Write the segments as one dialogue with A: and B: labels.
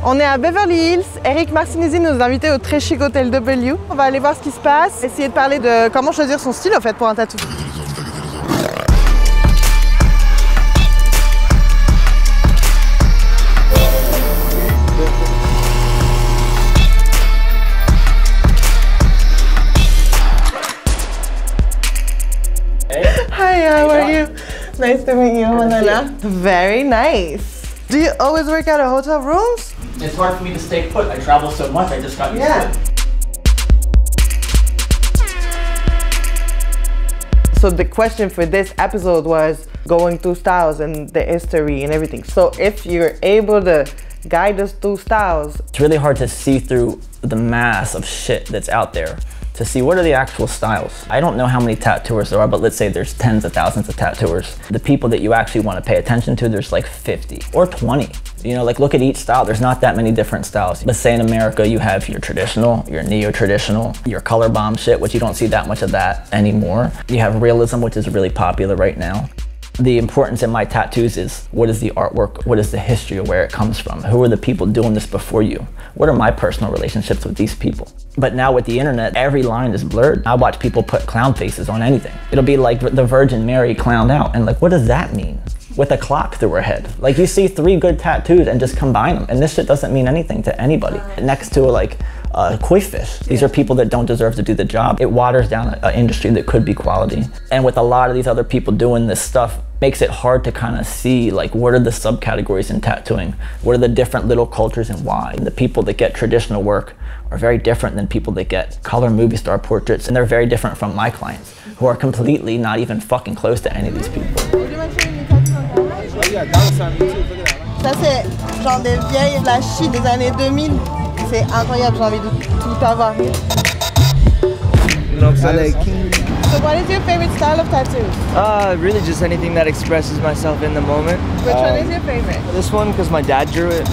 A: On est à Beverly Hills. Eric Marcinizyn nous a invités au très chic hôtel W. On va aller voir ce qui se passe, essayer de parler de comment choisir son style en fait pour un tatou. Hi, how are you? Nice to meet you, Manana. Very nice. Do you always work at a hotel rooms?
B: It's hard for me to stay put. I travel so much, I just got used to it.
A: So the question for this episode was going through styles and the history and everything. So if you're able to guide us through styles.
C: It's really hard to see through the mass of shit that's out there to see what are the actual styles. I don't know how many tattooers there are, but let's say there's tens of thousands of tattooers. The people that you actually want to pay attention to, there's like 50 or 20. You know, like look at each style, there's not that many different styles. Let's say in America you have your traditional, your neo-traditional, your color bomb shit, which you don't see that much of that anymore. You have realism, which is really popular right now. The importance in my tattoos is what is the artwork, what is the history of where it comes from, who are the people doing this before you, what are my personal relationships with these people. But now with the internet, every line is blurred. I watch people put clown faces on anything. It'll be like the Virgin Mary clowned out, and like what does that mean? With a clock through her head. Like you see 3 good tattoos and just combine them, and this shit doesn't mean anything to anybody. Next to like koi fish. These are people that don't deserve to do the job. It waters down an industry that could be quality. And with a lot of these other people doing this stuff, makes it hard to kind of see like what are the subcategories in tattooing? What are the different little cultures and why? And the people that get traditional work are very different than people that get color movie star portraits, and they're very different from my clients who are completely not even fucking close to any of these people.
A: Ça c'est genre des vieilles flashy des années 2000. C'est incroyable, j'ai envie de tout avoir. So what is your favorite style of tattoos?
D: Really just anything that expresses myself in the moment.
A: Which one is your favorite?
D: This one, because my dad drew it.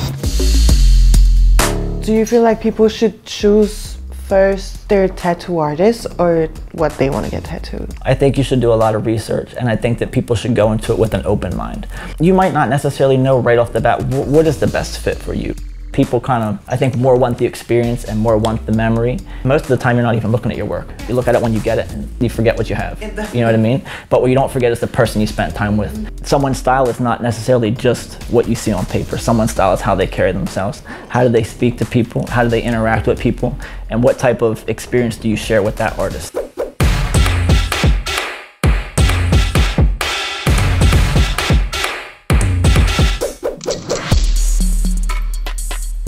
A: Do you feel like people should choose first their tattoo artist or what they want to get tattooed?
C: I think you should do a lot of research, and I think that people should go into it with an open mind. You might not necessarily know right off the bat what is the best fit for you. People kind of, I think, more want the experience and more want the memory. Most of the time, you're not even looking at your work. You look at it when you get it and you forget what you have. You know what I mean? But what you don't forget is the person you spent time with. Someone's style is not necessarily just what you see on paper. Someone's style is how they carry themselves. How do they speak to people? How do they interact with people? And what type of experience do you share with that artist?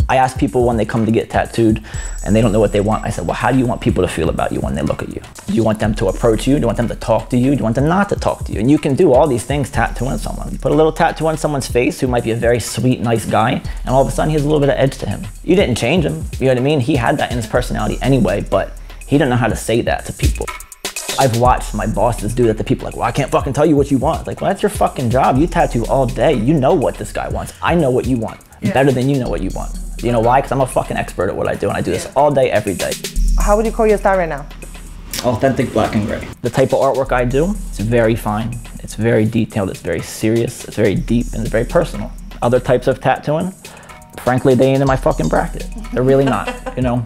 C: I ask people when they come to get tattooed and they don't know what they want, I said, well, how do you want people to feel about you when they look at you? Do you want them to approach you? Do you want them to talk to you? Do you want them not to talk to you? And you can do all these things tattooing someone. You put a little tattoo on someone's face who might be a very sweet, nice guy, and all of a sudden he has a little bit of edge to him. You didn't change him, you know what I mean? He had that in his personality anyway, but he didn't know how to say that to people. I've watched my bosses do that to people like, well, I can't fucking tell you what you want. Like, well, that's your fucking job. You tattoo all day. You know what this guy wants. I know what you want. Better than you know what you want. You know why? Because I'm a fucking expert at what I do, and I do this all day, every day.
A: How would you call your style right now?
C: Authentic black and gray. The type of artwork I do, it's very fine, it's very detailed, it's very serious, it's very deep, and it's very personal. Other types of tattooing, frankly, they ain't in my fucking bracket. They're really not, you know?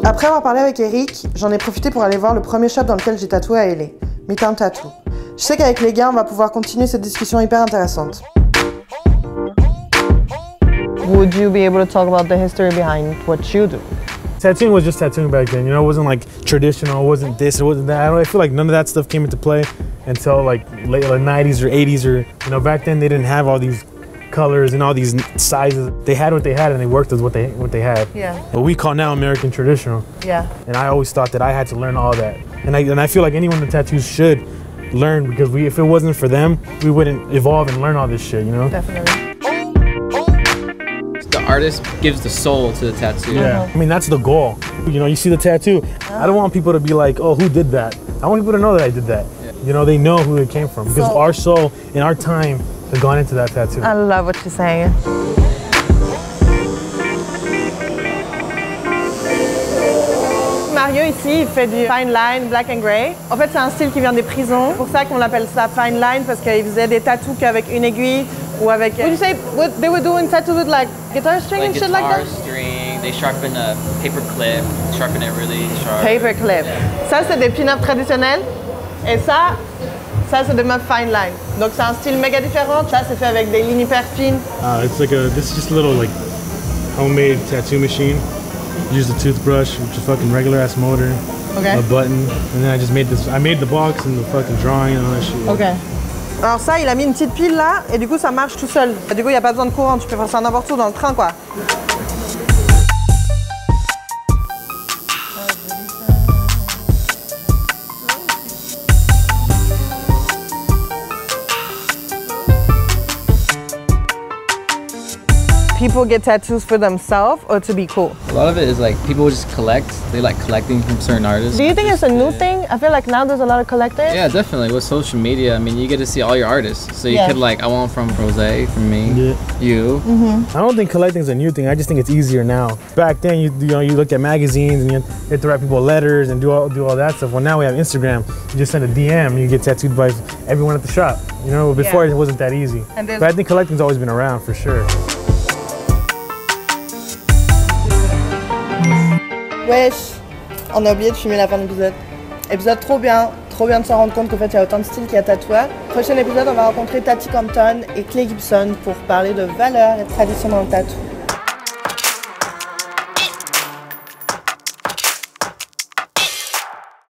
A: Après avoir parlé avec Eric, j'en ai profité pour aller voir le premier shop dans lequel j'ai tatoué à LA, Midtown Tattoo. Je sais qu'avec les gars, on va pouvoir continuer cette discussion hyper intéressante. Would you be able to talk about the history behind what you do?
E: Tattooing was just tattooing back then, you know, it wasn't like traditional, it wasn't this, it wasn't that. I feel like none of that stuff came into play until like late 90s or 80s, or, you know, back then they didn't have all these colors and all these sizes. They had what they had and they worked with what they had.
A: Yeah.
E: What we call now American traditional.
A: Yeah.
E: And I always thought that I had to learn all that. And I feel like anyone with tattoos should learn, because if it wasn't for them, we wouldn't evolve and learn all this shit, you know?
A: Definitely.
B: The artist gives the soul to the tattoo.
E: Yeah, I mean, that's the goal. You know, you see the tattoo, I don't want people to be like, oh, who did that? I want people to know that I did that. Yeah. You know, they know who it came from, because our soul and our time has gone into that tattoo.
A: I love what you're saying. Mario milieu ici, il fait du fine line, black and grey. En fait, c'est un style qui vient des prisons. C'est pour ça qu'on l'appelle ça fine line, parce qu'il faisait des tattoos qu'avec une aiguille ou avec... Would you say they were doing tattoos with like guitar string and shit like that?
F: Guitar string, they sharpen a paper clip, sharpen it really sharp.
A: Paper clip. Ça, c'est des pin-ups traditionnels. Et ça c'est des meufs fine line. Donc c'est un style méga différent. Ça, c'est fait avec des lignes hyper fines.
E: It's like this is just a little like homemade tattoo machine. Use the toothbrush, which is a fucking regular ass motor, a button, and then I just made this. I made the box and the fucking drawing and all that shit.
A: Ok. Alors ça, il a mis une petite pile là, et du coup ça marche tout seul. Et du coup, il n'y a pas besoin de courant, tu peux faire ça n'importe où dans le train, quoi. People get tattoos for themselves or to be cool?
F: A lot of it is like people just collect. They like collecting from certain artists.
A: Do you think it's a new thing? I feel like now there's a lot of collectors.
F: Yeah, definitely. With social media, I mean, you get to see all your artists. So you could like, I want from Rosé, from me, you.
E: I don't think collecting is a new thing. I just think it's easier now. Back then, you look at magazines and you have to write people letters and do all that stuff. Well, now we have Instagram. You just send a DM and you get tattooed by everyone at the shop. You know, before it wasn't that easy. But I think collecting's always been around for sure.
A: Wesh, on a oublié de filmer la fin de l'épisode. Épisode trop bien de se rendre compte qu'en fait il y a autant de styles qu'il y a tatoueurs. Prochain épisode, on va rencontrer Tataki et Clay Gibson pour parler de valeurs et traditions dans le tatou.